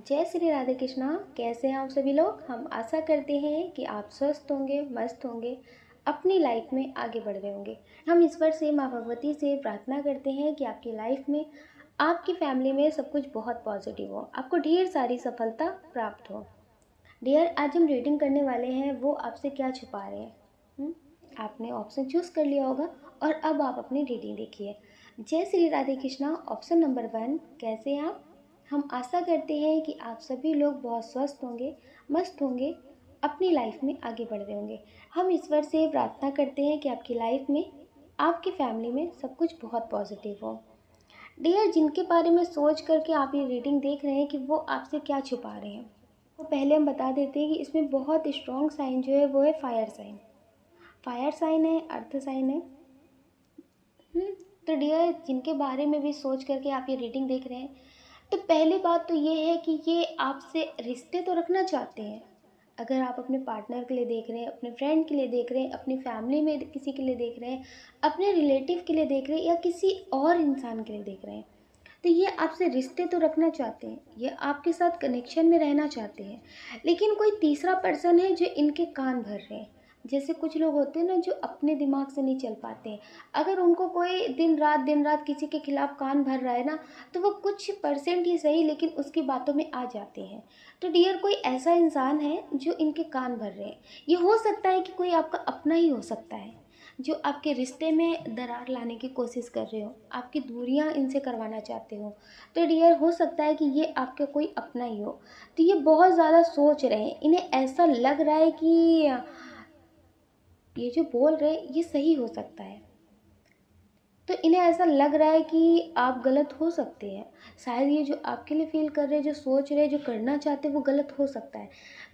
जय श्री राधे कृष्णा। कैसे हैं आप सभी लोग। हम आशा करते हैं कि आप स्वस्थ होंगे, मस्त होंगे, अपनी लाइफ में आगे बढ़ रहे होंगे। हम ईश्वर से, माँ भगवती से प्रार्थना करते हैं कि आपकी लाइफ में, आपकी फैमिली में सब कुछ बहुत पॉजिटिव हो, आपको ढेर सारी सफलता प्राप्त हो। डियर, आज हम रीडिंग करने वाले हैं वो आपसे क्या छुपा रहे हैं। आपने ऑप्शन चूज कर लिया होगा और अब आप अपनी रीडिंग देखिए। जय श्री राधे कृष्णा। ऑप्शन नंबर 1, कैसे हैं आप। हम आशा करते हैं कि आप सभी लोग बहुत स्वस्थ होंगे, मस्त होंगे, अपनी लाइफ में आगे बढ़ रहे होंगे। हम ईश्वर से प्रार्थना करते हैं कि आपकी लाइफ में, आपकी फैमिली में सब कुछ बहुत पॉजिटिव हो। डियर, जिनके बारे में सोच करके आप ये रीडिंग देख रहे हैं कि वो आपसे क्या छुपा रहे हैं, वो पहले हम बता देते हैं कि इसमें बहुत स्ट्रॉन्ग साइन जो है वो है फायर साइन। फायर साइन है, अर्थ साइन है। तो डियर, जिनके बारे में भी सोच करके आप ये रीडिंग देख रहे हैं, तो पहली बात तो ये है कि ये आपसे रिश्ते तो रखना चाहते हैं। अगर आप अपने पार्टनर के लिए देख रहे हैं, अपने फ्रेंड के लिए देख रहे हैं, अपनी फैमिली में किसी के लिए देख रहे हैं, अपने रिलेटिव के लिए देख रहे हैं या किसी और इंसान के लिए देख रहे हैं, तो ये आपसे रिश्ते तो रखना चाहते हैं, ये आपके साथ कनेक्शन में रहना चाहते हैं। लेकिन कोई तीसरा पर्सन है जो इनके कान भर रहे हैं। जैसे कुछ लोग होते हैं ना जो अपने दिमाग से नहीं चल पाते हैं। अगर उनको कोई दिन रात किसी के खिलाफ कान भर रहा है ना, तो वो कुछ परसेंट ही सही लेकिन उसकी बातों में आ जाते हैं। तो डियर, कोई ऐसा इंसान है जो इनके कान भर रहे हैं। ये हो सकता है कि कोई आपका अपना ही हो सकता है जो आपके रिश्ते में दरार लाने की कोशिश कर रहे हो, आपकी दूरियां इनसे करवाना चाहते हो। तो डियर, हो सकता है कि ये आपके कोई अपना ही हो। तो ये बहुत ज़्यादा सोच रहे हैं, इन्हें ऐसा लग रहा है कि ये जो बोल रहे हैं ये सही हो सकता है। तो इन्हें ऐसा लग रहा है कि आप गलत हो सकते हैं। शायद ये जो आपके लिए फील कर रहे हैं, जो सोच रहे हैं, जो करना चाहते हैं, वो गलत हो सकता है।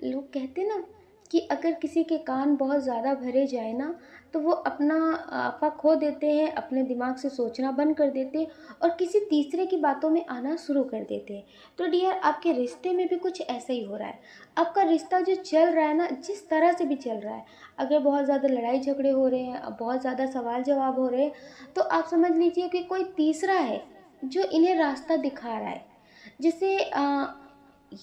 लोग कहते हैं ना कि अगर किसी के कान बहुत ज़्यादा भरे जाए ना, तो वो अपना आपा खो देते हैं, अपने दिमाग से सोचना बंद कर देते हैं और किसी तीसरे की बातों में आना शुरू कर देते हैं। तो डियर, आपके रिश्ते में भी कुछ ऐसा ही हो रहा है। आपका रिश्ता जो चल रहा है ना, जिस तरह से भी चल रहा है, अगर बहुत ज़्यादा लड़ाई झगड़े हो रहे हैं, बहुत ज़्यादा सवाल जवाब हो रहे हैं, तो आप समझ लीजिए कि कोई तीसरा है जो इन्हें रास्ता दिखा रहा है। जैसे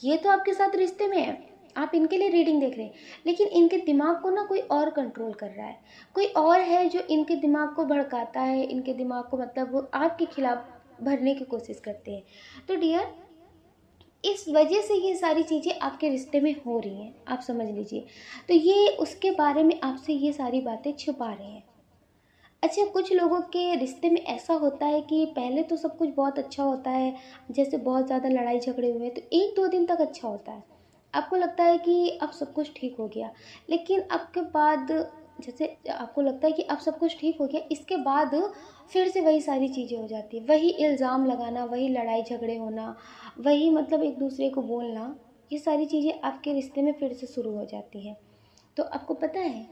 ये तो आपके साथ रिश्ते में है, आप इनके लिए रीडिंग देख रहे हैं, लेकिन इनके दिमाग को ना कोई और कंट्रोल कर रहा है। कोई और है जो इनके दिमाग को भड़काता है, इनके दिमाग को मतलब वो आपके खिलाफ भरने की कोशिश करते हैं। तो डियर, इस वजह से ये सारी चीज़ें आपके रिश्ते में हो रही हैं, आप समझ लीजिए। तो ये उसके बारे में आपसे ये सारी बातें छुपा रहे हैं। अच्छा, कुछ लोगों के रिश्ते में ऐसा होता है कि पहले तो सब कुछ बहुत अच्छा होता है, जैसे बहुत ज़्यादा लड़ाई झगड़े हुए तो 1-2 दिन तक अच्छा होता है। आपको लगता है कि अब सब कुछ ठीक हो गया, लेकिन अब के बाद, जैसे आपको लगता है कि अब सब कुछ ठीक हो गया, इसके बाद फिर से वही सारी चीज़ें हो जाती है। वही इल्ज़ाम लगाना, वही लड़ाई झगड़े होना, वही मतलब एक दूसरे को बोलना, ये सारी चीज़ें आपके रिश्ते में फिर से शुरू हो जाती हैं। तो आपको पता है,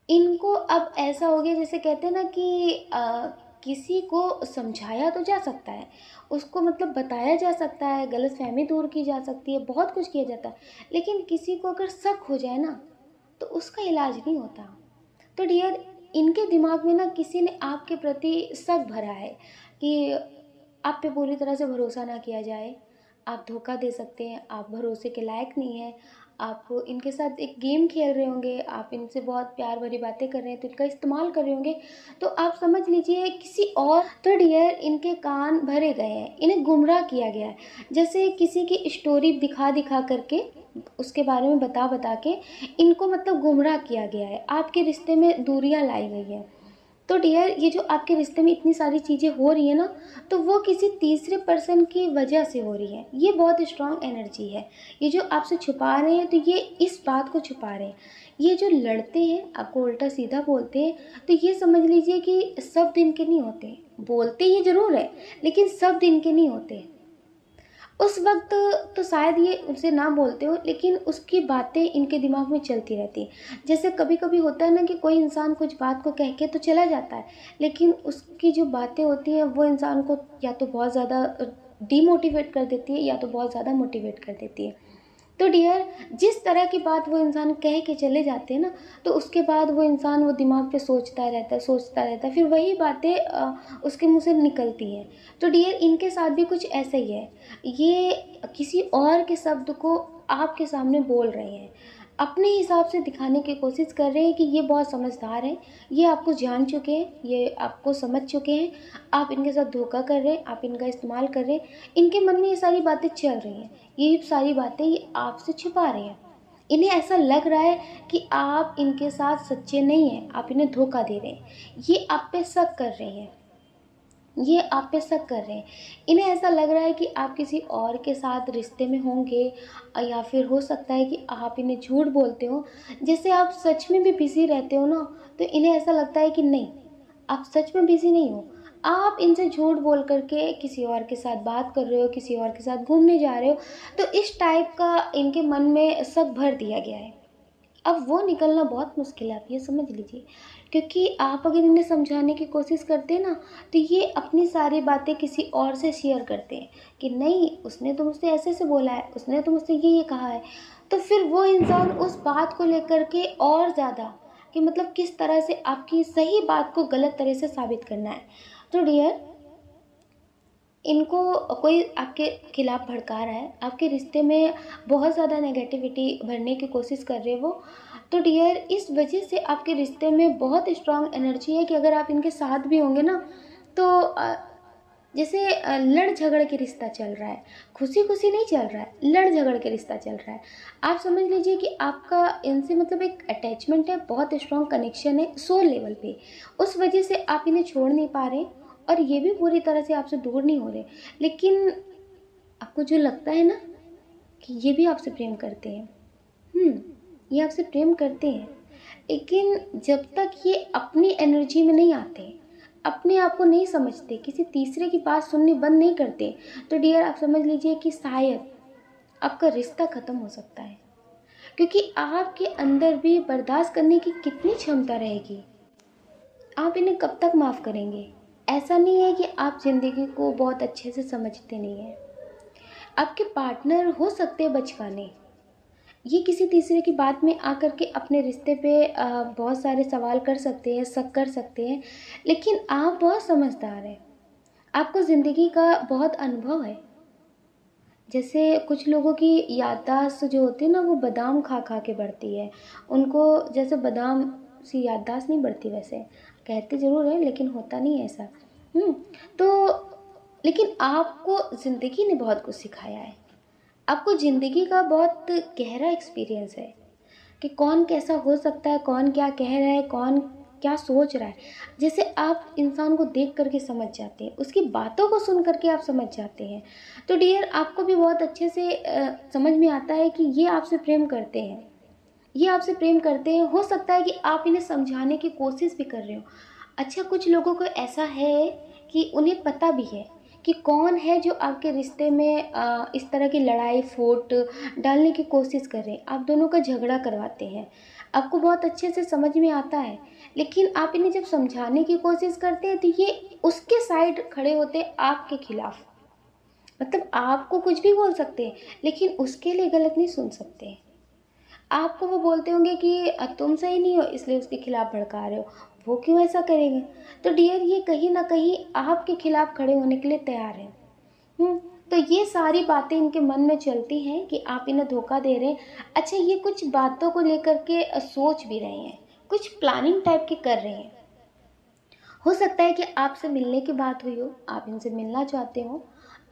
इनको अब ऐसा हो गया, जैसे कहते हैं ना कि किसी को समझाया तो जा सकता है, उसको मतलब बताया जा सकता है, गलतफहमी दूर की जा सकती है, बहुत कुछ किया जाता है, लेकिन किसी को अगर शक हो जाए ना, तो उसका इलाज नहीं होता। तो डियर, इनके दिमाग में ना किसी ने आपके प्रति शक भरा है कि आप पे पूरी तरह से भरोसा ना किया जाए, आप धोखा दे सकते हैं, आप भरोसे के लायक नहीं हैं। आप इनके साथ एक गेम खेल रहे होंगे, आप इनसे बहुत प्यार भरी बातें कर रहे हैं तो इनका इस्तेमाल कर रहे होंगे। तो आप समझ लीजिए किसी और। तो डियर, इनके कान भरे गए हैं, इन्हें गुमराह किया गया है। जैसे किसी की स्टोरी दिखा दिखा करके, उसके बारे में बता बता के इनको मतलब गुमराह किया गया है, आपके रिश्ते में दूरियां लाई गई हैं। तो डियर, ये जो आपके रिश्ते में इतनी सारी चीज़ें हो रही है ना, तो वो किसी तीसरे पर्सन की वजह से हो रही है। ये बहुत स्ट्रांग एनर्जी है। ये जो आपसे छुपा रहे हैं, तो ये इस बात को छुपा रहे हैं। ये जो लड़ते हैं, आपको उल्टा सीधा बोलते हैं, तो ये समझ लीजिए कि सब दिन के नहीं होते। बोलते ये ज़रूर है, लेकिन सब दिन के नहीं होते। उस वक्त तो शायद ये उनसे ना बोलते हो, लेकिन उसकी बातें इनके दिमाग में चलती रहती हैं। जैसे कभी कभी होता है ना कि कोई इंसान कुछ बात को कह के तो चला जाता है, लेकिन उसकी जो बातें होती हैं वो इंसान को या तो बहुत ज़्यादा डीमोटिवेट कर देती है या तो बहुत ज़्यादा मोटिवेट कर देती है। तो डियर, जिस तरह की बात वो इंसान कह के चले जाते हैं ना, तो उसके बाद वो इंसान वो दिमाग पे सोचता रहता है, फिर वही बातें उसके मुंह से निकलती हैं। तो डियर, इनके साथ भी कुछ ऐसा ही है। ये किसी और के शब्द को आपके सामने बोल रहे हैं, अपने हिसाब से दिखाने की कोशिश कर रहे हैं कि ये बहुत समझदार हैं, ये आपको जान चुके हैं, ये आपको समझ चुके हैं, आप इनके साथ धोखा कर रहे हैं, आप इनका इस्तेमाल कर रहे हैं। इनके मन में ये सारी बातें चल रही हैं, ये सारी बातें ये आपसे छुपा रहे हैं। इन्हें ऐसा लग रहा है कि आप इनके साथ सच्चे नहीं हैं, आप इन्हें धोखा दे रहे हैं, ये आप पे शक कर रहे हैं, ये आप पे शक कर रहे हैं। इन्हें ऐसा लग रहा है कि आप किसी और के साथ रिश्ते में होंगे, या फिर हो सकता है कि आप इन्हें झूठ बोलते हो। जैसे आप सच में भी बिज़ी रहते हो ना, तो इन्हें ऐसा लगता है कि नहीं, आप सच में बिज़ी नहीं हो, आप इनसे झूठ बोल करके किसी और के साथ बात कर रहे हो, किसी और के साथ घूमने जा रहे हो। तो इस टाइप का इनके मन में शक भर दिया गया है। अब वो निकलना बहुत मुश्किल है, आप ये समझ लीजिए। क्योंकि आप अगर इन्हें समझाने की कोशिश करते हैं ना, तो ये अपनी सारी बातें किसी और से शेयर करते हैं कि नहीं, उसने तो मुझसे ऐसे ऐसे बोला है, उसने तो मुझसे ये कहा है। तो फिर वो इंसान उस बात को लेकर के और ज़्यादा, कि मतलब किस तरह से आपकी सही बात को गलत तरह से साबित करना है। तो डियर, इनको कोई आपके खिलाफ भड़का रहा है, आपके रिश्ते में बहुत ज़्यादा नेगेटिविटी भरने की कोशिश कर रहे हैं वो। तो डियर, इस वजह से आपके रिश्ते में बहुत स्ट्रांग एनर्जी है कि अगर आप इनके साथ भी होंगे ना, तो जैसे लड़ झगड़ के रिश्ता चल रहा है, खुशी खुशी नहीं चल रहा है, लड़ झगड़ के रिश्ता चल रहा है। आप समझ लीजिए कि आपका इनसे मतलब एक अटैचमेंट है, बहुत स्ट्रांग कनेक्शन है सोल लेवल पे। उस वजह से आप इन्हें छोड़ नहीं पा रहे, और ये भी पूरी तरह से आपसे दूर नहीं हो रहे। लेकिन आपको जो लगता है ना कि ये भी आपसे प्रेम करते हैं, ये आपसे प्रेम करते हैं, लेकिन जब तक ये अपनी एनर्जी में नहीं आते, अपने आप को नहीं समझते, किसी तीसरे की बात सुननी बंद नहीं करते, तो डियर, आप समझ लीजिए कि शायद आपका रिश्ता ख़त्म हो सकता है। क्योंकि आपके अंदर भी बर्दाश्त करने की कितनी क्षमता रहेगी, आप इन्हें कब तक माफ़ करेंगे। ऐसा नहीं है कि आप ज़िंदगी को बहुत अच्छे से समझते नहीं हैं, आपके पार्टनर हो सकते हैं बचकाने, ये किसी तीसरे की बात में आकर के अपने रिश्ते पे बहुत सारे सवाल कर सकते हैं, शक कर सकते हैं। लेकिन आप बहुत समझदार हैं, आपको ज़िंदगी का बहुत अनुभव है। जैसे कुछ लोगों की याददाश्त जो होती है ना, वो बादाम खा खा के बढ़ती है, उनको जैसे बादाम सी याददाश्त नहीं बढ़ती, वैसे कहते ज़रूर है लेकिन होता नहीं है ऐसा। तो लेकिन आपको ज़िंदगी ने बहुत कुछ सिखाया है, आपको ज़िंदगी का बहुत गहरा एक्सपीरियंस है कि कौन कैसा हो सकता है, कौन क्या कह रहा है, कौन क्या सोच रहा है। जैसे आप इंसान को देख करके समझ जाते हैं, उसकी बातों को सुन करके आप समझ जाते हैं। तो डियर, आपको भी बहुत अच्छे से समझ में आता है कि ये आपसे प्रेम करते हैं, ये आपसे प्रेम करते हैं। हो सकता है कि आप इन्हें समझाने की कोशिश भी कर रहे हो। अच्छा, कुछ लोगों को ऐसा है कि उन्हें पता भी है कि कौन है जो आपके रिश्ते में इस तरह की लड़ाई फूट डालने की कोशिश कर रहे हैं, आप दोनों का झगड़ा करवाते हैं, आपको बहुत अच्छे से समझ में आता है। लेकिन आप इन्हें जब समझाने की कोशिश करते हैं, तो ये उसके साइड खड़े होते हैं आपके खिलाफ। मतलब आपको कुछ भी बोल सकते हैं, लेकिन उसके लिए गलत नहीं सुन सकते। आपको वो बोलते होंगे कि तुम सही नहीं हो, इसलिए उसके खिलाफ भड़का रहे हो, वो क्यों ऐसा करेंगे। तो डियर, ये कहीं ना कहीं आपके खिलाफ खड़े होने के लिए तैयार हैं। हम्म तो ये सारी बातें इनके मन में चलती हैं कि आप इन्हें धोखा दे रहे हैं। अच्छा, ये कुछ बातों को लेकर के सोच भी रहे हैं, कुछ प्लानिंग टाइप के कर रहे हैं। हो सकता है कि आपसे मिलने की बात हुई हो, आप इनसे मिलना चाहते हो,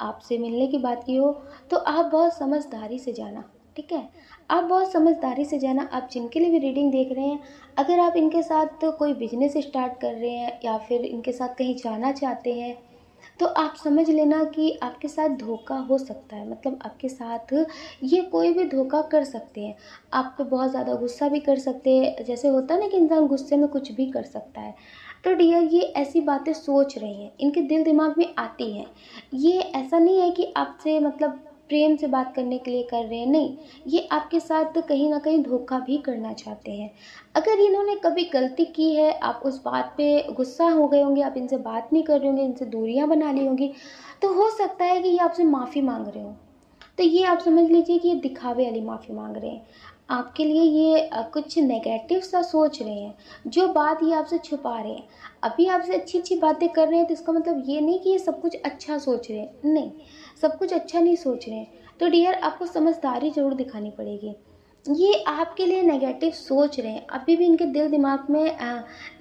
आपसे मिलने की बात की हो, तो आप बहुत समझदारी से जाना, ठीक है। आप बहुत समझदारी से जाना, आप जिनके लिए भी रीडिंग देख रहे हैं, अगर आप इनके साथ कोई बिजनेस स्टार्ट कर रहे हैं या फिर इनके साथ कहीं जाना चाहते हैं, तो आप समझ लेना कि आपके साथ धोखा हो सकता है। मतलब आपके साथ ये कोई भी धोखा कर सकते हैं, आप पे बहुत ज़्यादा गुस्सा भी कर सकते हैं। जैसे होता है ना कि इंसान गुस्से में कुछ भी कर सकता है। तो डियर, ये ऐसी बातें सोच रही हैं, इनके दिल दिमाग में आती हैं। ये ऐसा नहीं है कि आपसे मतलब प्रेम से बात करने के लिए कर रहे हैं, नहीं, ये आपके साथ कहीं ना कहीं धोखा भी करना चाहते हैं। अगर इन्होंने कभी गलती की है, आप उस बात पे गुस्सा हो गए होंगे, आप इनसे बात नहीं कर रहे होंगे, इनसे दूरियां बना ली होंगी, तो हो सकता है कि ये आपसे माफ़ी मांग रहे हो। तो ये आप समझ लीजिए कि ये दिखावे वाली माफ़ी मांग रहे हैं। आपके लिए ये कुछ नेगेटिव सा सोच रहे हैं, जो बात ये आपसे छुपा रहे हैं। अभी आपसे अच्छी-अच्छी बातें कर रहे हैं, तो इसका मतलब ये नहीं कि ये सब कुछ अच्छा सोच रहे हैं, नहीं, सब कुछ अच्छा नहीं सोच रहे हैं। तो डियर, आपको समझदारी ज़रूर दिखानी पड़ेगी। ये आपके लिए नेगेटिव सोच रहे हैं, अभी भी इनके दिल दिमाग में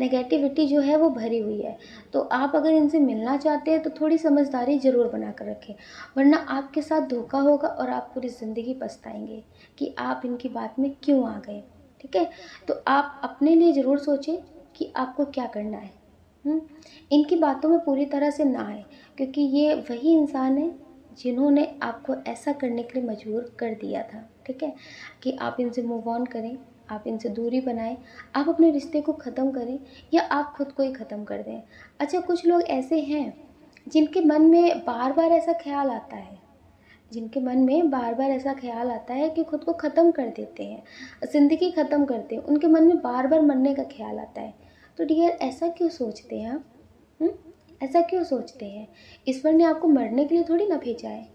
नेगेटिविटी जो है वो भरी हुई है। तो आप अगर इनसे मिलना चाहते हैं तो थोड़ी समझदारी ज़रूर बना कर रखें, वरना आपके साथ धोखा होगा और आप पूरी ज़िंदगी पछताएंगे कि आप इनकी बात में क्यों आ गए। ठीक है? तो आप अपने लिए ज़रूर सोचें कि आपको क्या करना है। हुँ? इनकी बातों में पूरी तरह से ना आएँ, क्योंकि ये वही इंसान है जिन्होंने आपको ऐसा करने के लिए मजबूर कर दिया था। ठीक है? कि आप इनसे मूव ऑन करें, आप इनसे दूरी बनाएँ, आप अपने रिश्ते को ख़त्म करें या आप खुद को ही ख़त्म कर दें। अच्छा, कुछ लोग ऐसे हैं जिनके मन में बार-बार ऐसा ख़्याल आता है, जिनके मन में बार-बार ऐसा ख़्याल आता है कि खुद को ख़त्म कर देते हैं, ज़िंदगी ख़त्म करते हैं, उनके मन में बार-बार मरने का ख़्याल आता है। तो डियर, ऐसा क्यों सोचते हैं आप? हुँ? ऐसा क्यों सोचते हैं? ईश्वर ने आपको मरने के लिए थोड़ी ना भेजा है।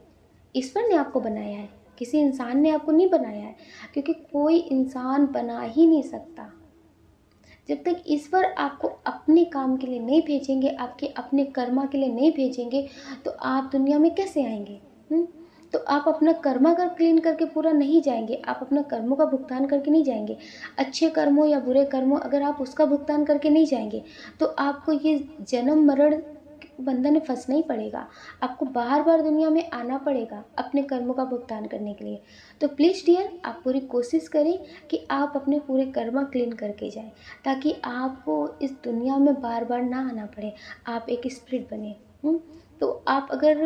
ईश्वर ने आपको बनाया है, किसी इंसान ने आपको नहीं बनाया है, क्योंकि कोई इंसान बना ही नहीं सकता। जब तक ईश्वर आपको अपने काम के लिए नहीं भेजेंगे, आपके अपने कर्मा के लिए नहीं भेजेंगे, तो आप दुनिया में कैसे आएँगे? हुँ? तो आप अपना कर्म अगर क्लीन करके पूरा नहीं जाएँगे, आप अपना कर्मों का भुगतान करके नहीं जाएँगे, अच्छे कर्मों या बुरे कर्मों अगर आप उसका भुगतान करके नहीं जाएँगे, तो आपको ये जन्म-मरण के बंधन में फँसना ही पड़ेगा। आपको बार-बार दुनिया में आना पड़ेगा अपने कर्मों का भुगतान करने के लिए। तो प्लीज़ डियर, आप पूरी कोशिश करें कि आप अपने पूरे कर्मा क्लीन करके जाएँ, ताकि आपको इस दुनिया में बार-बार ना आना पड़े, आप एक स्पिरिट बने। तो आप अगर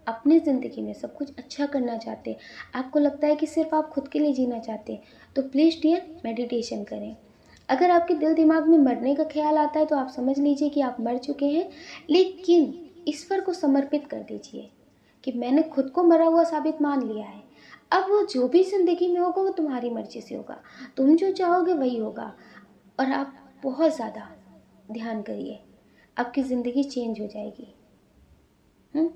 अपनी ज़िंदगी में सब कुछ अच्छा करना चाहते हैं, आपको लगता है कि सिर्फ़ आप खुद के लिए जीना चाहते हैं, तो प्लीज़ डियर, मेडिटेशन करें। अगर आपके दिल दिमाग में मरने का ख़्याल आता है तो आप समझ लीजिए कि आप मर चुके हैं, लेकिन ईश्वर को समर्पित कर दीजिए कि मैंने खुद को मरा हुआ साबित मान लिया है। अब वो जो भी ज़िंदगी में होगा वो तुम्हारी मर्ज़ी से होगा, तुम जो चाहोगे वही होगा। और आप बहुत ज़्यादा ध्यान करिए, आपकी ज़िंदगी चेंज हो जाएगी। हुँ?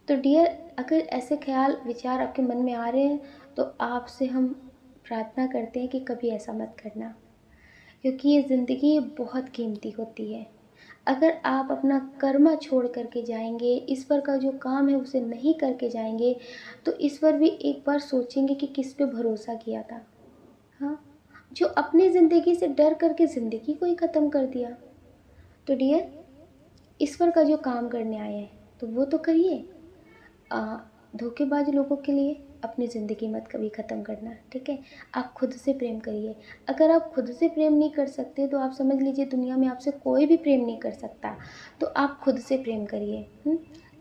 तो डियर, अगर ऐसे ख़्याल विचार आपके मन में आ रहे हैं, तो आपसे हम प्रार्थना करते हैं कि कभी ऐसा मत करना, क्योंकि ये ज़िंदगी बहुत कीमती होती है। अगर आप अपना कर्म छोड़ कर के जाएँगे, ईश्वर का जो काम है उसे नहीं करके जाएँगे, तो ईश्वर भी एक बार सोचेंगे कि किस पे भरोसा किया था। हाँ? जो अपनी ज़िंदगी से डर करके ज़िंदगी को ही ख़त्म कर दिया। तो डियर, ईश्वर का जो काम करने आए हैं, तो वो तो करिए। अ, धोखेबाज लोगों के लिए अपनी ज़िंदगी मत कभी ख़त्म करना, ठीक है? आप खुद से प्रेम करिए। अगर आप खुद से प्रेम नहीं कर सकते, तो आप समझ लीजिए दुनिया में आपसे कोई भी प्रेम नहीं कर सकता। तो आप खुद से प्रेम करिए।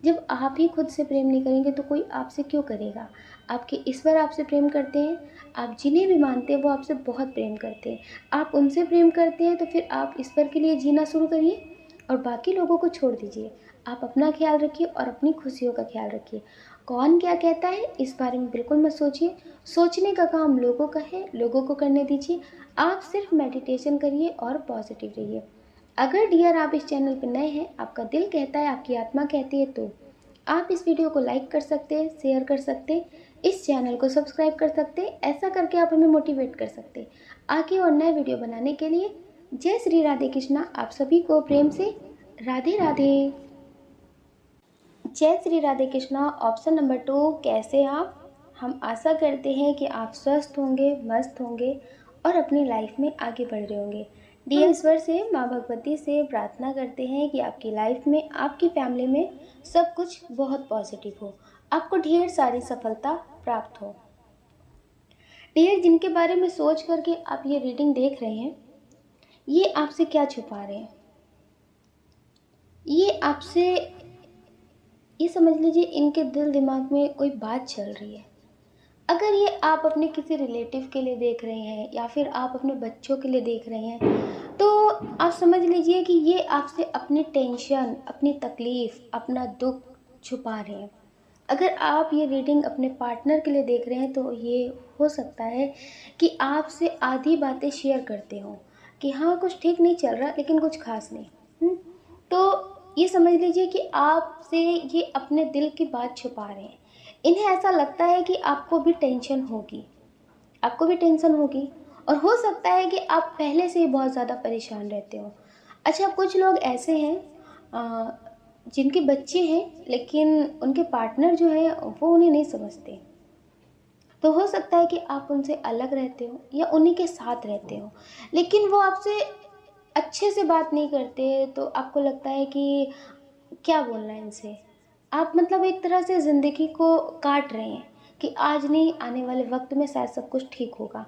जब आप ही खुद से प्रेम नहीं करेंगे तो कोई आपसे क्यों करेगा? आपके ईश्वर आपसे प्रेम करते हैं, आप जिन्हें भी मानते हैं वो आपसे बहुत प्रेम करते हैं। आप उनसे प्रेम करते हैं तो फिर आप ईश्वर के लिए जीना शुरू करिए और बाकी लोगों को छोड़ दीजिए। आप अपना ख्याल रखिए और अपनी खुशियों का ख्याल रखिए। कौन क्या कहता है इस बारे में बिल्कुल मत सोचिए। सोचने का काम लोगों का है, लोगों को करने दीजिए। आप सिर्फ मेडिटेशन करिए और पॉजिटिव रहिए। अगर डियर आप इस चैनल पर नए हैं, आपका दिल कहता है, आपकी आत्मा कहती है, तो आप इस वीडियो को लाइक कर सकते हैं, शेयर कर सकते हैं, इस चैनल को सब्सक्राइब कर सकते हैं। ऐसा करके आप हमें मोटिवेट कर सकते हैं आगे और नए वीडियो बनाने के लिए। जय श्री राधे कृष्णा। आप सभी को प्रेम से राधे राधे। जय श्री राधे कृष्णा। ऑप्शन नंबर 2, कैसे आप? हम आशा करते हैं कि आप स्वस्थ होंगे, मस्त होंगे और अपनी लाइफ में आगे बढ़ रहे होंगे। डियर, ईश्वर से, माँ भगवती से प्रार्थना करते हैं कि आपकी लाइफ में, आपकी फैमिली में सब कुछ बहुत पॉजिटिव हो, आपको ढेर सारी सफलता प्राप्त हो। डियर, जिनके बारे में सोच करके आप ये रीडिंग देख रहे हैं, ये आपसे क्या छुपा रहे हैं? ये आपसे, ये समझ लीजिए इनके दिल दिमाग में कोई बात चल रही है। अगर ये आप अपने किसी रिलेटिव के लिए देख रहे हैं या फिर आप अपने बच्चों के लिए देख रहे हैं, तो आप समझ लीजिए कि ये आपसे अपनी टेंशन, अपनी तकलीफ़, अपना दुख छुपा रहे हैं। अगर आप ये रीडिंग अपने पार्टनर के लिए देख रहे हैं, तो ये हो सकता है कि आपसे आधी बातें शेयर करते हों कि हाँ, कुछ ठीक नहीं चल रहा, लेकिन कुछ ख़ास नहीं। तो ये समझ लीजिए कि आपसे ये अपने दिल की बात छुपा रहे हैं। इन्हें ऐसा लगता है कि आपको भी टेंशन होगी, आपको भी टेंशन होगी, और हो सकता है कि आप पहले से ही बहुत ज़्यादा परेशान रहते हो। अच्छा, कुछ लोग ऐसे हैं जिनके बच्चे हैं लेकिन उनके पार्टनर जो है वो उन्हें नहीं समझते। तो हो सकता है कि आप उनसे अलग रहते हो या उन्हीं के साथ रहते हो, लेकिन वो आपसे अच्छे से बात नहीं करते, तो आपको लगता है कि क्या बोलना है इनसे। आप मतलब एक तरह से ज़िंदगी को काट रहे हैं कि आज नहीं, आने वाले वक्त में शायद सब कुछ ठीक होगा।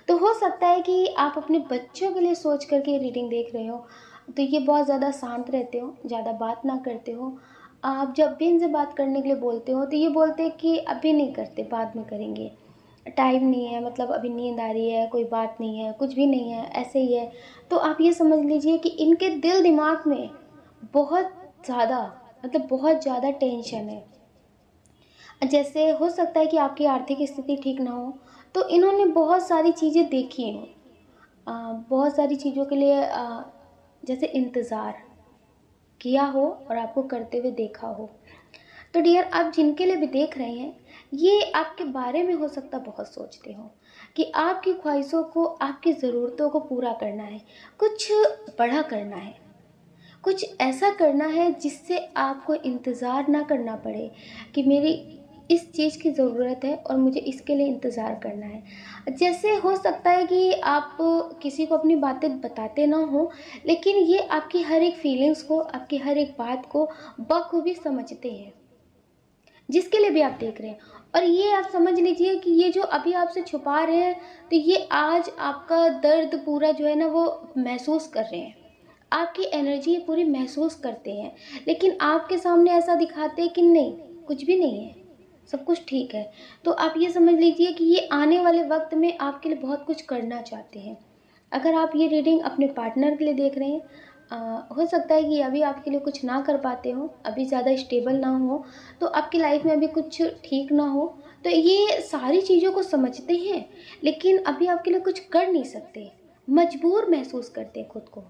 तो हो सकता है कि आप अपने बच्चों के लिए सोच करके ये रीडिंग देख रहे हो। तो ये बहुत ज़्यादा शांत रहते हो, ज़्यादा बात ना करते हो। आप जब भी इनसे बात करने के लिए बोलते हो तो ये बोलते हैं कि अभी नहीं करते, बाद में करेंगे, टाइम नहीं है, मतलब अभी नींद आ रही है, कोई बात नहीं है, कुछ भी नहीं है, ऐसे ही है। तो आप ये समझ लीजिए कि इनके दिल दिमाग में बहुत ज़्यादा, मतलब बहुत ज़्यादा टेंशन है। जैसे हो सकता है कि आपकी आर्थिक स्थिति ठीक ना हो, तो इन्होंने बहुत सारी चीज़ें देखी हैं, बहुत सारी चीज़ों के लिए जैसे इंतज़ार किया हो और आपको करते हुए देखा हो। तो डियर, आप जिनके लिए भी देख रहे हैं, ये आपके बारे में हो सकता बहुत सोचते हो कि आपकी ख्वाहिशों को, आपकी ज़रूरतों को पूरा करना है, कुछ बड़ा करना है, कुछ ऐसा करना है जिससे आपको इंतज़ार ना करना पड़े कि मेरी इस चीज़ की ज़रूरत है और मुझे इसके लिए इंतज़ार करना है। जैसे हो सकता है कि आप किसी को अपनी बातें बताते ना हो, लेकिन ये आपकी हर एक फीलिंग्स को, आपकी हर एक बात को बखूबी समझते हैं, जिसके लिए भी आप देख रहे हैं। और ये आप समझ लीजिए कि ये जो अभी आपसे छुपा रहे हैं, तो ये आज आपका दर्द पूरा जो है ना वो महसूस कर रहे हैं, आपकी एनर्जी पूरी महसूस करते हैं, लेकिन आपके सामने ऐसा दिखाते हैं कि नहीं, कुछ भी नहीं है, सब कुछ ठीक है। तो आप ये समझ लीजिए कि ये आने वाले वक्त में आपके लिए बहुत कुछ करना चाहते हैं। अगर आप ये रीडिंग अपने पार्टनर के लिए देख रहे हैं, हो सकता है कि अभी आपके लिए कुछ ना कर पाते हो, अभी ज़्यादा स्टेबल ना हो, तो आपकी लाइफ में अभी कुछ ठीक ना हो, तो ये सारी चीज़ों को समझते हैं, लेकिन अभी आपके लिए कुछ कर नहीं सकते, मजबूर महसूस करते हैं खुद को।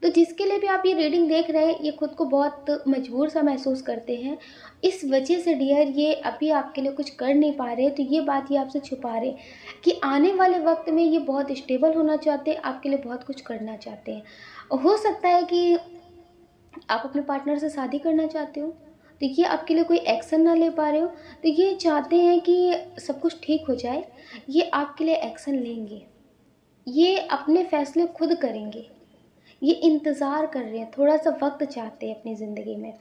तो जिसके लिए भी आप ये रीडिंग देख रहे हैं, ये खुद को बहुत मजबूर सा महसूस करते हैं। इस वजह से डियर, ये अभी आपके लिए कुछ कर नहीं पा रहे, तो ये बात ये आपसे छुपा रहे कि आने वाले वक्त में ये बहुत स्टेबल होना चाहते हैं, आपके लिए बहुत कुछ करना चाहते हैं। हो सकता है कि आप अपने पार्टनर से शादी करना चाहते हो, तो ये आपके लिए कोई एक्शन ना ले पा रहे हो, तो ये चाहते हैं कि सब कुछ ठीक हो जाए, ये आपके लिए एक्शन लेंगे, ये अपने फैसले खुद करेंगे, ये इंतज़ार कर रहे हैं, थोड़ा-सा वक़्त चाहते हैं अपनी ज़िंदगी में।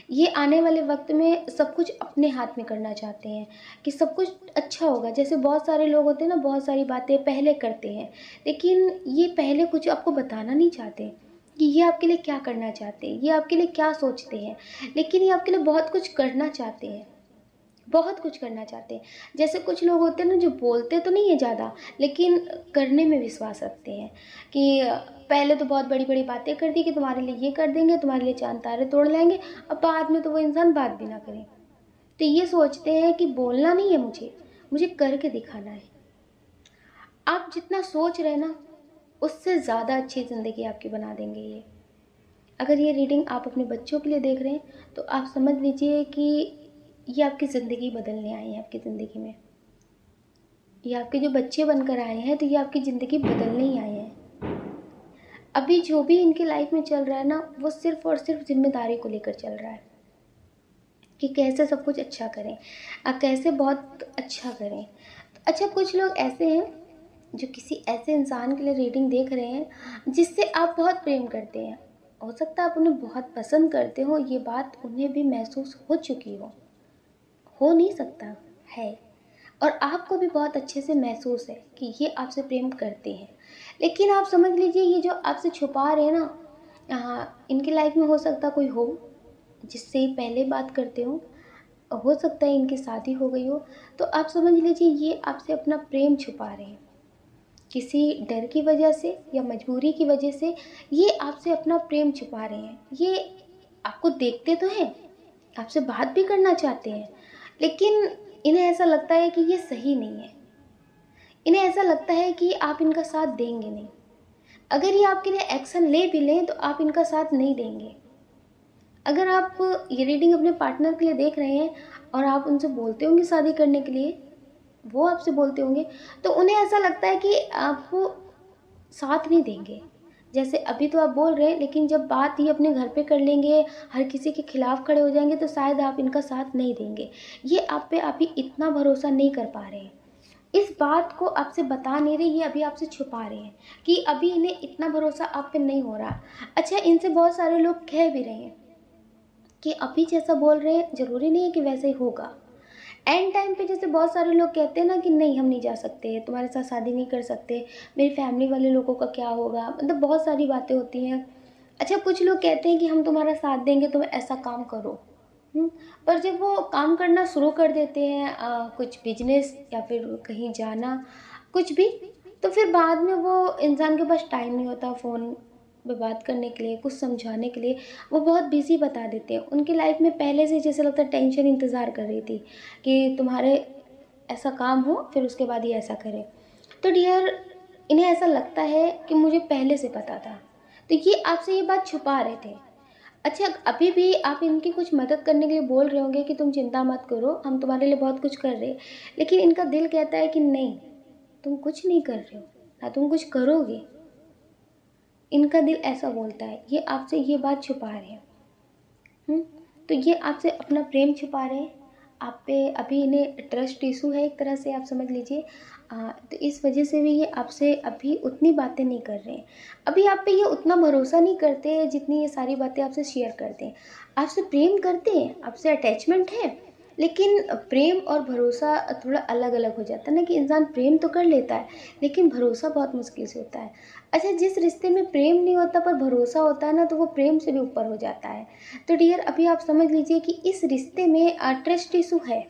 ये आने वाले वक़्त में सब कुछ अपने हाथ में करना चाहते हैं कि सब कुछ अच्छा होगा। जैसे बहुत सारे लोग होते हैं ना, बहुत सारी बातें पहले करते हैं, लेकिन ये पहले कुछ आपको बताना नहीं चाहते कि ये आपके लिए क्या करना चाहते हैं, ये आपके लिए क्या सोचते हैं, लेकिन ये आपके लिए बहुत कुछ करना चाहते हैं। बहुत कुछ करना चाहते हैं। जैसे कुछ लोग होते हैं ना, जो बोलते तो नहीं है ज़्यादा, लेकिन करने में विश्वास रखते हैं कि पहले तो बहुत बड़ी-बड़ी बातें कर दी कि तुम्हारे लिए ये कर देंगे, तुम्हारे लिए चाँद तारे तोड़ लाएँगे, अब बाद में तो वो इंसान बात भी ना करे। तो ये सोचते हैं कि बोलना नहीं है मुझे, मुझे करके दिखाना है। आप जितना सोच रहे हैं ना, उससे ज़्यादा अच्छी ज़िंदगी आपकी बना देंगे ये। अगर ये रीडिंग आप अपने बच्चों के लिए देख रहे हैं, तो आप समझ लीजिए कि ये आपकी ज़िंदगी बदलने आए हैं आपकी ज़िंदगी में। ये आपके जो बच्चे बनकर आए हैं, तो ये आपकी ज़िंदगी बदलने ही आए हैं। अभी जो भी इनकी लाइफ में चल रहा है ना, वो सिर्फ़ और सिर्फ़ ज़िम्मेदारी को लेकर चल रहा है कि कैसे सब कुछ अच्छा करें, कैसे बहुत अच्छा करें। अच्छा, कुछ लोग ऐसे हैं जो किसी ऐसे इंसान के लिए रीडिंग देख रहे हैं जिससे आप बहुत प्रेम करते हैं। हो सकता है आप उन्हें बहुत पसंद करते हो, ये बात उन्हें भी महसूस हो चुकी हो नहीं सकता है, और आपको भी बहुत अच्छे से महसूस है कि ये आपसे प्रेम करते हैं। लेकिन आप समझ लीजिए, ये जो आपसे छुपा रहे हैं ना, इनकी लाइफ में हो सकता कोई हो जिससे ये पहले बात करते हो सकता है इनकी शादी हो गई हो। तो आप समझ लीजिए ये आपसे अपना प्रेम छुपा रहे हैं, किसी डर की वजह से या मजबूरी की वजह से ये आपसे अपना प्रेम छुपा रहे हैं। ये आपको देखते तो हैं, आपसे बात भी करना चाहते हैं, लेकिन इन्हें ऐसा लगता है कि ये सही नहीं है। इन्हें ऐसा लगता है कि आप इनका साथ देंगे नहीं। अगर ये आपके लिए एक्शन ले भी लें, तो आप इनका साथ नहीं देंगे। अगर आप ये रीडिंग अपने पार्टनर के लिए देख रहे हैं, और आप उनसे बोलते होंगे शादी करने के लिए, वो आपसे बोलते होंगे, तो उन्हें ऐसा लगता है कि आप वो साथ नहीं देंगे। जैसे अभी तो आप बोल रहे हैं, लेकिन जब बात ये अपने घर पे कर लेंगे, हर किसी के खिलाफ खड़े हो जाएंगे, तो शायद आप इनका साथ नहीं देंगे। ये आप पे अभी इतना भरोसा नहीं कर पा रहे हैं, इस बात को आपसे बता नहीं रहे, ये अभी आपसे छुपा रहे हैं कि अभी इन्हें इतना भरोसा आप पे नहीं हो रहा। अच्छा, इनसे बहुत सारे लोग कह भी रहे हैं कि अभी जैसा बोल रहे हैं ज़रूरी नहीं है कि वैसे ही होगा। एंड टाइम पे जैसे बहुत सारे लोग कहते हैं ना कि नहीं हम नहीं जा सकते, तुम्हारे साथ शादी नहीं कर सकते, मेरी फैमिली वाले लोगों का क्या होगा, मतलब बहुत सारी बातें होती हैं। अच्छा, कुछ लोग कहते हैं कि हम तुम्हारा साथ देंगे, तुम ऐसा काम करो। पर जब वो काम करना शुरू कर देते हैं, कुछ बिजनेस या फिर कहीं जाना, कुछ भी, तो फिर बाद में वो इंसान के पास टाइम नहीं होता फ़ोन पे बात करने के लिए, कुछ समझाने के लिए। वो बहुत बिज़ी बता देते हैं। उनकी लाइफ में पहले से जैसे लगता है टेंशन इंतज़ार कर रही थी कि तुम्हारे ऐसा काम हो, फिर उसके बाद ये ऐसा करें। तो डियर, इन्हें ऐसा लगता है कि मुझे पहले से पता था, तो ये आपसे ये बात छुपा रहे थे। अच्छा, अभी भी आप इनकी कुछ मदद करने के लिए बोल रहे होंगे कि तुम चिंता मत करो, हम तुम्हारे लिए बहुत कुछ कर रहे हैं, लेकिन इनका दिल कहता है कि नहीं, तुम कुछ नहीं कर रहे हो, ना तुम कुछ करोगे। इनका दिल ऐसा बोलता है, ये आपसे ये बात छुपा रहे हैं। हुँ? तो ये आपसे अपना प्रेम छुपा रहे हैं, आप पे अभी इन्हें ट्रस्ट इशू है, एक तरह से आप समझ लीजिए। तो इस वजह से भी ये आपसे अभी उतनी बातें नहीं कर रहे हैं। अभी आप पे ये उतना भरोसा नहीं करते हैं जितनी ये सारी बातें आपसे शेयर करते हैं। आपसे प्रेम करते हैं, आपसे अटैचमेंट है, लेकिन प्रेम और भरोसा थोड़ा अलग-अलग हो जाता है ना, कि इंसान प्रेम तो कर लेता है, लेकिन भरोसा बहुत मुश्किल से होता है। अच्छा, जिस रिश्ते में प्रेम नहीं होता पर भरोसा होता है ना, तो वो प्रेम से भी ऊपर हो जाता है। तो डियर, अभी आप समझ लीजिए कि इस रिश्ते में ट्रस्ट इशू है।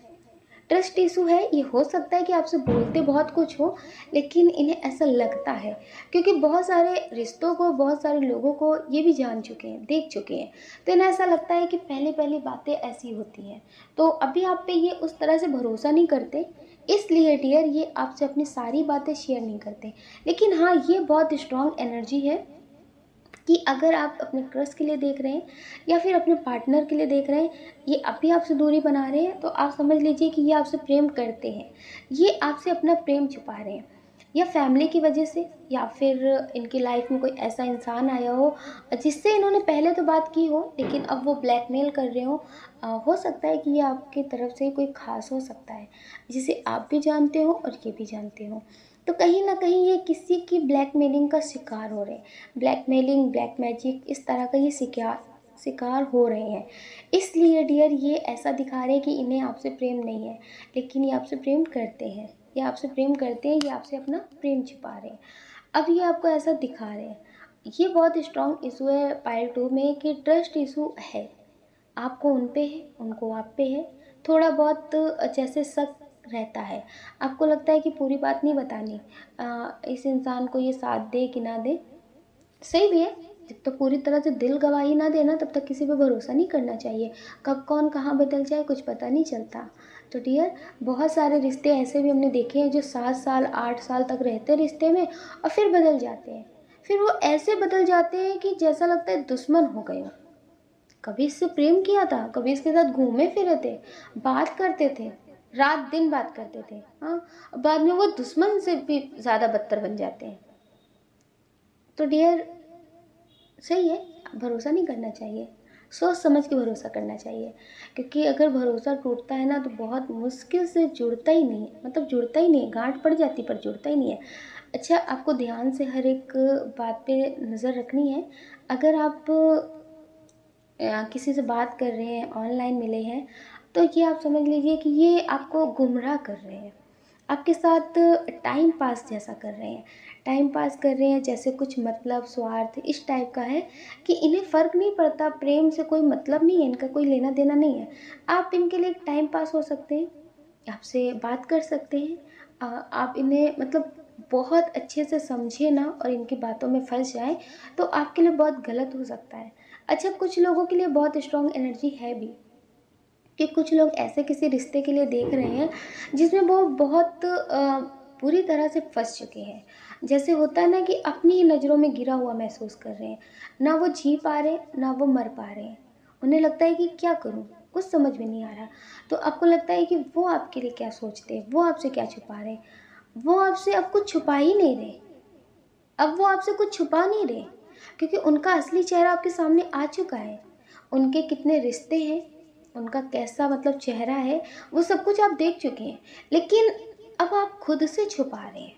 ट्रस्ट इशू है, ये हो सकता है कि आपसे बोलते बहुत कुछ हो, लेकिन इन्हें ऐसा लगता है, क्योंकि बहुत सारे रिश्तों को, बहुत सारे लोगों को ये भी जान चुके हैं, देख चुके हैं। तो इन्हें ऐसा लगता है कि पहली पहली बातें ऐसी होती हैं। तो अभी आप पे ये उस तरह से भरोसा नहीं करते, इसलिए डियर ये आपसे अपनी सारी बातें शेयर नहीं करते। लेकिन हाँ, ये बहुत स्ट्रॉन्ग एनर्जी है कि अगर आप अपने क्रश के लिए देख रहे हैं या फिर अपने पार्टनर के लिए देख रहे हैं, ये अभी आपसे दूरी बना रहे हैं, तो आप समझ लीजिए कि ये आपसे प्रेम करते हैं। ये आपसे अपना प्रेम छुपा रहे हैं, या फैमिली की वजह से, या फिर इनकी लाइफ में कोई ऐसा इंसान आया हो जिससे इन्होंने पहले तो बात की हो, लेकिन अब वो ब्लैकमेल कर रहे हो सकता है कि ये आपकी तरफ से कोई खास हो सकता है, जिसे आप भी जानते हो और ये भी जानते हो। तो कहीं ना कहीं ये किसी की ब्लैकमेलिंग का शिकार हो रहे हैं। ब्लैकमेलिंग, ब्लैक मैजिक, इस तरह का ये शिकार शिकार हो रहे हैं। इसलिए डियर, ये ऐसा दिखा रहे हैं कि इन्हें आपसे प्रेम नहीं है, लेकिन ये आपसे प्रेम करते हैं। ये आपसे प्रेम करते हैं, ये आपसे अपना प्रेम छिपा रहे हैं। अब ये आपको ऐसा दिखा रहे हैं। ये बहुत स्ट्रॉन्ग इशू है पाइल 2 में, कि ट्रस्ट इशू है। आपको उन पे है, उनको आप पे है। थोड़ा बहुत जैसे शक रहता है, आपको लगता है कि पूरी बात नहीं बतानी, इस इंसान को ये साथ दे कि ना दे। सही भी है, जब तक पूरी तरह से दिल गवाही ना देना, तब तक किसी पे भरोसा नहीं करना चाहिए। कब कौन कहाँ बदल जाए कुछ पता नहीं चलता। तो डियर, बहुत सारे रिश्ते ऐसे भी हमने देखे हैं जो 7 साल 8 साल तक रहते हैं रिश्ते में, और फिर बदल जाते हैं। फिर वो ऐसे बदल जाते हैं कि जैसा लगता है दुश्मन हो गए हो। कभी इससे प्रेम किया था, कभी इसके साथ घूमे फिरे थे, बात करते थे, रात दिन बात करते थे, हाँ, बाद में वो दुश्मन से भी ज़्यादा बदतर बन जाते हैं। तो डियर, सही है, भरोसा नहीं करना चाहिए, सोच समझ के भरोसा करना चाहिए। क्योंकि अगर भरोसा टूटता है ना, तो बहुत मुश्किल से जुड़ता ही नहीं है, मतलब जुड़ता ही नहीं है, गांठ पड़ जाती पर जुड़ता ही नहीं है। अच्छा, आपको ध्यान से हर एक बात पे नज़र रखनी है। अगर आप किसी से बात कर रहे हैं, ऑनलाइन मिले हैं, तो ये आप समझ लीजिए कि ये आपको गुमराह कर रहे हैं, आपके साथ टाइम पास जैसा कर रहे हैं। टाइम पास कर रहे हैं जैसे कुछ मतलब स्वार्थ इस टाइप का है, कि इन्हें फ़र्क नहीं पड़ता, प्रेम से कोई मतलब नहीं है, इनका कोई लेना देना नहीं है। आप इनके लिए एक टाइम पास हो सकते हैं, आपसे बात कर सकते हैं। आप इन्हें मतलब बहुत अच्छे से समझे ना, और इनकी बातों में फंस जाएं, तो आपके लिए बहुत गलत हो सकता है। अच्छा, कुछ लोगों के लिए बहुत स्ट्रॉन्ग एनर्जी है भी, कि कुछ लोग ऐसे किसी रिश्ते के लिए देख रहे हैं जिसमें वो बहुत पूरी तरह से फंस चुके हैं। जैसे होता है ना कि अपनी ही नज़रों में गिरा हुआ महसूस कर रहे हैं, ना वो जी पा रहे, ना वो मर पा रहे हैं। उन्हें लगता है कि क्या करूं, कुछ समझ में नहीं आ रहा। तो आपको लगता है कि वो आपके लिए क्या सोचते हैं, वो आपसे क्या छुपा रहे हैं। वो आपसे अब कुछ छुपा ही नहीं रहे, अब वो आपसे कुछ छुपा नहीं रहे, क्योंकि उनका असली चेहरा आपके सामने आ चुका है। उनके कितने रिश्ते हैं, उनका कैसा मतलब चेहरा है, वो सब कुछ आप देख चुके हैं। लेकिन अब आप खुद से छुपा रहे हैं,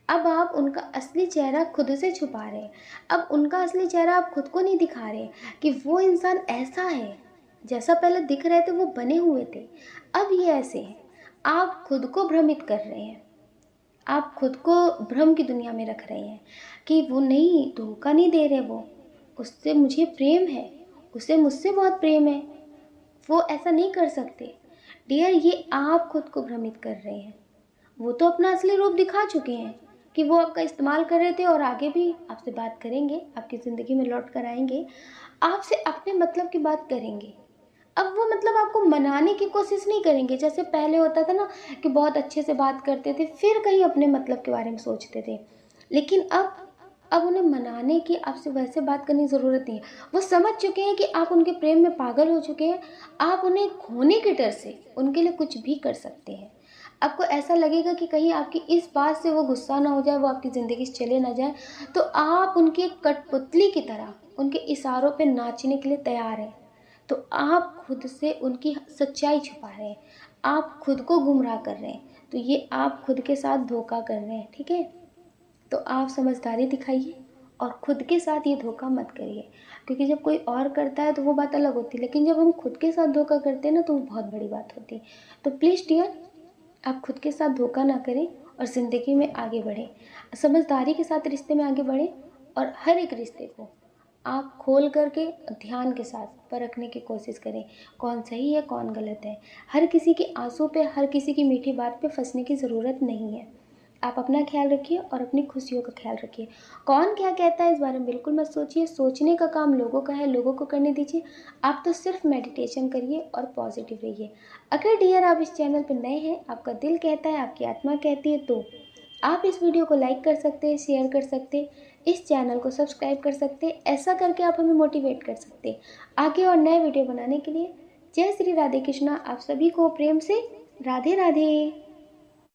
अब आप उनका असली चेहरा खुद से छुपा रहे हैं। अब उनका असली चेहरा आप खुद को नहीं दिखा रहे कि वो इंसान ऐसा है, जैसा पहले दिख रहे थे वो बने हुए थे, अब ये ऐसे हैं। आप खुद को भ्रमित कर रहे हैं, आप खुद को भ्रम की दुनिया में रख रहे हैं कि वो नहीं, धोखा नहीं दे रहे, वो उससे मुझे प्रेम है, उसे मुझसे बहुत प्रेम है, वो ऐसा नहीं कर सकते। डियर, ये आप खुद को भ्रमित कर रहे हैं। वो तो अपना असली रूप दिखा चुके हैं कि वो आपका इस्तेमाल कर रहे थे और आगे भी आपसे बात करेंगे, आपकी ज़िंदगी में लौट कर आएंगे, आपसे अपने मतलब की बात करेंगे। अब वो मतलब आपको मनाने की कोशिश नहीं करेंगे, जैसे पहले होता था ना कि बहुत अच्छे से बात करते थे फिर कहीं अपने मतलब के बारे में सोचते थे। लेकिन अब उन्हें मनाने की आपसे वैसे बात करने की ज़रूरत नहीं है। वो समझ चुके हैं कि आप उनके प्रेम में पागल हो चुके हैं। आप उन्हें खोने के डर से उनके लिए कुछ भी कर सकते हैं। आपको ऐसा लगेगा कि कहीं आपकी इस बात से वो गुस्सा ना हो जाए, वो आपकी ज़िंदगी से चले ना जाए, तो आप उनकी एक कठपुतली की तरह उनके इशारों पे नाचने के लिए तैयार हैं। तो आप खुद से उनकी सच्चाई छुपा रहे हैं, आप खुद को गुमराह कर रहे हैं। तो ये आप खुद के साथ धोखा कर रहे हैं, ठीक है। तो आप समझदारी दिखाइए और खुद के साथ ये धोखा मत करिए, क्योंकि जब कोई और करता है तो वो बात अलग होती है, लेकिन जब हम खुद के साथ धोखा करते हैं ना तो वो बहुत बड़ी बात होती है। तो प्लीज़ डियर, आप खुद के साथ धोखा ना करें और ज़िंदगी में आगे बढ़ें, समझदारी के साथ रिश्ते में आगे बढ़ें। और हर एक रिश्ते को आप खोल करके ध्यान के साथ परखने की कोशिश करें, कौन सही है कौन गलत है। हर किसी के आंसू पे, हर किसी की मीठी बात पे फंसने की ज़रूरत नहीं है। आप अपना ख्याल रखिए और अपनी खुशियों का ख्याल रखिए। कौन क्या कहता है इस बारे में बिल्कुल मत सोचिए, सोचने का काम लोगों का है, लोगों को करने दीजिए। आप तो सिर्फ मेडिटेशन करिए और पॉजिटिव रहिए। अगर डियर आप इस चैनल पर नए हैं, आपका दिल कहता है, आपकी आत्मा कहती है, तो आप इस वीडियो को लाइक कर सकते हैं, शेयर कर सकते हैं, इस चैनल को सब्सक्राइब कर सकते हैं। ऐसा करके आप हमें मोटिवेट कर सकते हैं आगे और नए वीडियो बनाने के लिए। जय श्री राधे कृष्णा। आप सभी को प्रेम से राधे राधे।